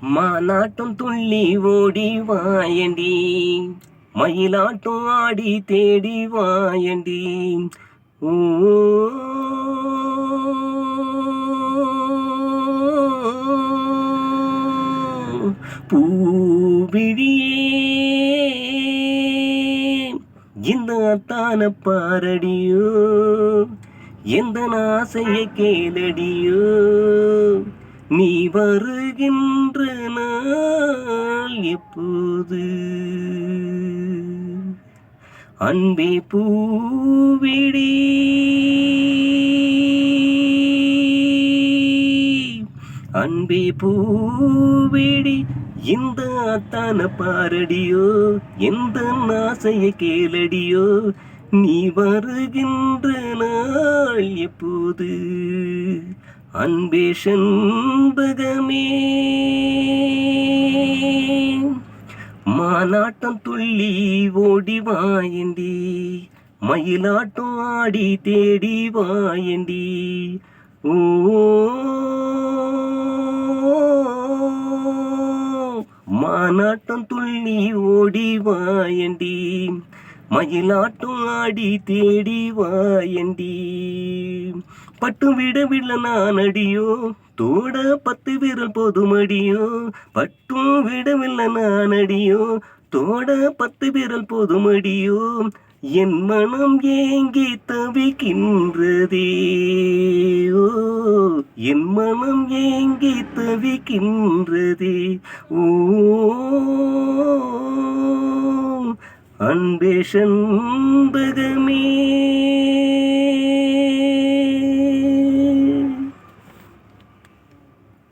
மானாட்டம் துள்ளி ஓடி வாயண்டி, மயிலாட்டம் ஆடி தேடி வாயண்டி. ஓ பூவிழியே இந்த அத்தான பாரடியோ, எந்த ஆசையை கேளடியோ, நீ வருகின்ற நாள் எப்போது? அன்பே பூவிழி, அன்பே பூவிழி இந்த அத்தான பாரடியோ, எந்த ஆசையை கேளடியோ, நீ வருகின்ற நாள் எப்போது? அன்பே செண்பகமே, மானாட்டம் துள்ளி ஓடி வாயண்டி, மயிலாட்டம் ஆடி தேடி வாயண்டி. ஓ மானாட்டம் துள்ளி ஓடி வாயண்டி, மயிலாட்டம் ஆடி தேடி வாயண்டி. பட்டும் விடவில்லை நான் அடியோ, தோட 10 விரல் போதுமடியோ. பட்டும் விடவில்லை நான் அடியோ, தோட 10 விரல் போதுமடியோ. என் மனம் ஏங்கி தவிக்கின்றதே, ஓ என் மனம் ஏங்கி தவிக்கின்றதே. ஓ அன்பே செண்பகமே.